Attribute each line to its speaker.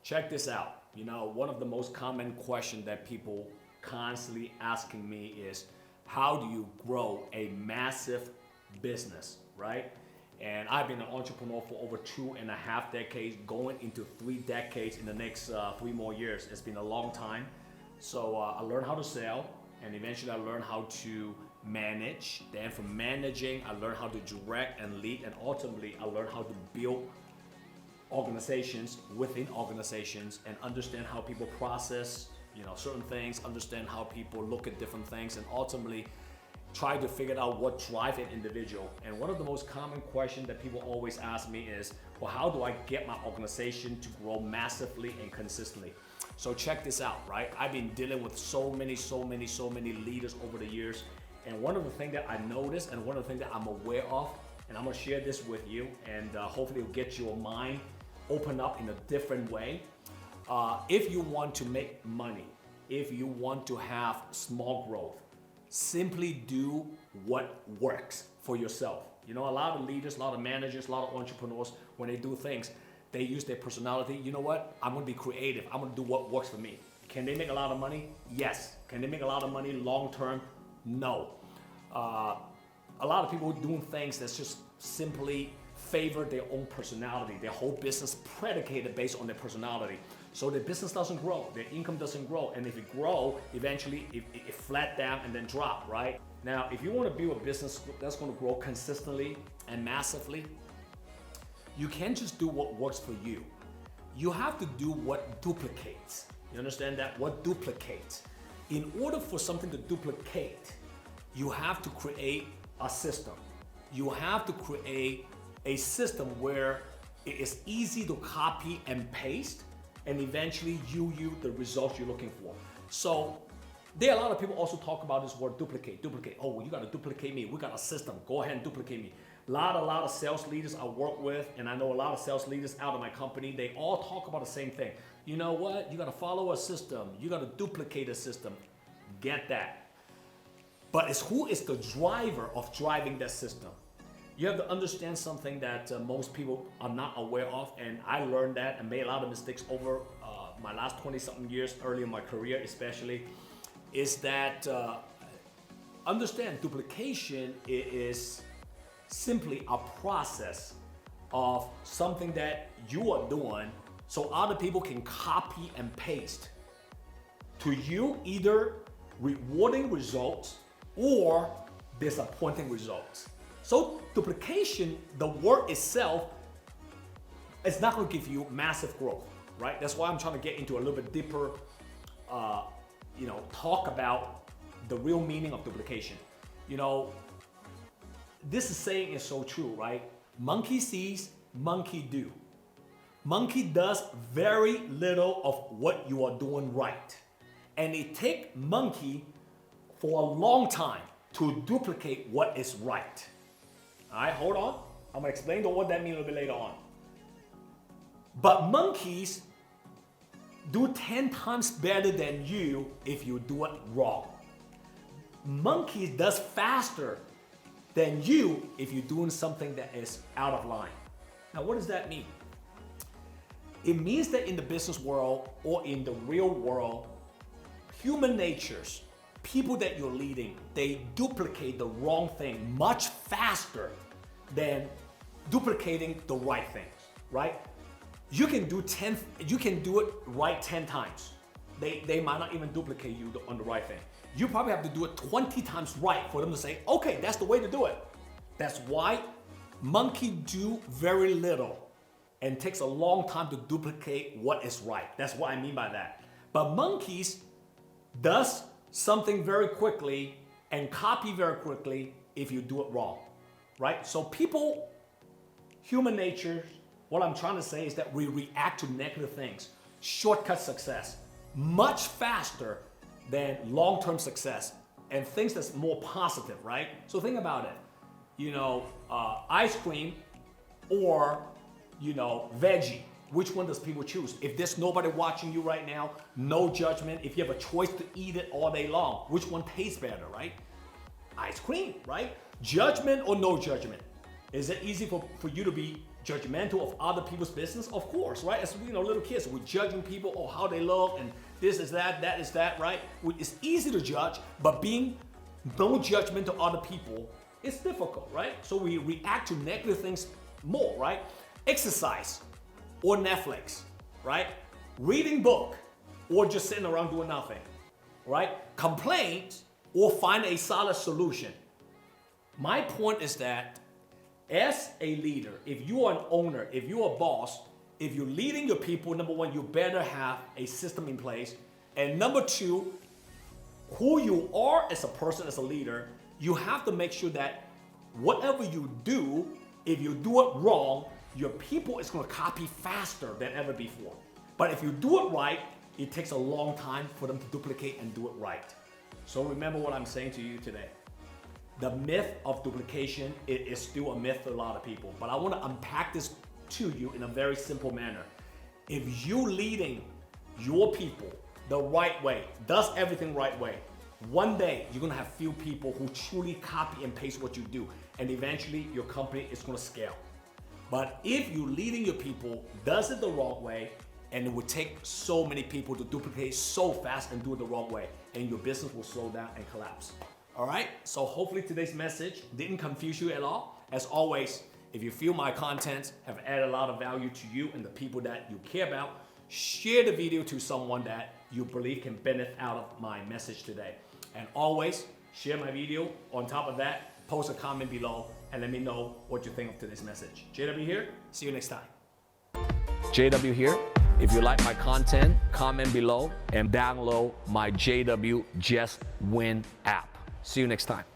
Speaker 1: Check this out. You know, one of the most common questions that people constantly asking me is, how do you grow a massive business, right? And I've been an entrepreneur for over 2.5 decades, going into 3 decades in the next 3 more years. It's been a long time. So I learned how to sell, and eventually I learned how to manage. Then from managing, I learned how to direct and lead, and ultimately I learned how to build organizations within organizations and understand how people process, certain things, understand how people look at different things, and ultimately try to figure out what drives an individual. And one of the most common questions that people always ask me is, well, how do I get my organization to grow massively and consistently? So check this out, right? I've been dealing with so many leaders over the years. And one of the things that I noticed, and one of the things that I'm aware of, and I'm gonna share this with you, and hopefully it'll get your mind open up in a different way. If you want to make money, if you want to have small growth, simply do what works for yourself. A lot of leaders, a lot of managers, a lot of entrepreneurs, when they do things, they use their personality. You know what? I'm gonna be creative. I'm gonna do what works for me. Can they make a lot of money? Yes. Can they make a lot of money long term? No. A lot of people doing things that's just simply favor their own personality. Their whole business predicated based on their personality. So their business doesn't grow, their income doesn't grow, and if it grow, eventually it flat down and then drop, right? Now, if you want to build a business that's going to grow consistently and massively, you can't just do what works for you. You have to do what duplicates. You understand that? What duplicates. In order for something to duplicate, you have to create a system. You have to create a system where it is easy to copy and paste, and eventually you the results you're looking for. So there are a lot of people also talk about this word duplicate. Oh, well, you gotta duplicate me. We got a system. Go ahead and duplicate me. A lot of sales leaders I work with, and I know a lot of sales leaders out of my company, they all talk about the same thing. You know what? You gotta follow a system. You gotta duplicate a system. Get that. But it's who is the driver of driving that system. You have to understand something that most people are not aware of, and I learned that and made a lot of mistakes over my last 20-something years, early in my career especially, is that understand duplication is simply a process of something that you are doing so other people can copy and paste to you, either rewarding results or disappointing results. So duplication, the word itself, is not going to give you massive growth, right? That's why I'm trying to get into a little bit deeper, talk about the real meaning of duplication. This saying is so true, right? Monkey sees, monkey do. Monkey does very little of what you are doing right. And it takes monkey for a long time to duplicate what is right. All right, hold on. I'm gonna explain what that means a little bit later on. But monkeys do 10 times better than you if you do it wrong. Monkeys does faster than you if you're doing something that is out of line. Now, what does that mean? It means that in the business world or in the real world, human natures, people that you're leading, they duplicate the wrong thing much faster than duplicating the right things, right? You can do it right 10 times. They might not even duplicate you on the right thing. You probably have to do it 20 times right for them to say, okay, that's the way to do it. That's why monkey do very little and takes a long time to duplicate what is right. That's what I mean by that. But monkeys does something very quickly and copy very quickly if you do it wrong, right? So people, human nature, what I'm trying to say is that we react to negative things, shortcut success, much faster than long-term success and things that's more positive, right? So think about it, ice cream or, veggie. Which one does people choose? If there's nobody watching you right now, no judgment, if you have a choice to eat it all day long, which one tastes better, right? Ice cream, right? Judgment or no judgment? Is it easy for you to be judgmental of other people's business? Of course, right? As little kids, we're judging people, oh, how they look, and this is that is that, right? It's easy to judge, but being no judgment to other people is difficult, right? So we react to negative things more, right? Exercise or Netflix, right? Reading book or just sitting around doing nothing, right? Complaint or find a solid solution. My point is that as a leader, if you are an owner, if you're a boss, if you're leading your people, number one, you better have a system in place. And number two, who you are as a person, as a leader, you have to make sure that whatever you do, if you do it wrong, your people is going to copy faster than ever before. But if you do it right, it takes a long time for them to duplicate and do it right. So remember what I'm saying to you today. The myth of duplication, it is still a myth to a lot of people, but I want to unpack this to you in a very simple manner. If you leading your people the right way, does everything right way, one day you're gonna have few people who truly copy and paste what you do, and eventually your company is gonna scale. But if you leading your people does it the wrong way, and it would take so many people to duplicate so fast and do it the wrong way, and your business will slow down and collapse. All right, so hopefully today's message didn't confuse you at all. As always, if you feel my content have added a lot of value to you and the people that you care about, share the video to someone that you believe can benefit out of my message today. And always share my video. On top of that, post a comment below and let me know what you think of today's message. JW here, see you next time. JW here. If you like my content, comment below and download my JW Just Win app. See you next time.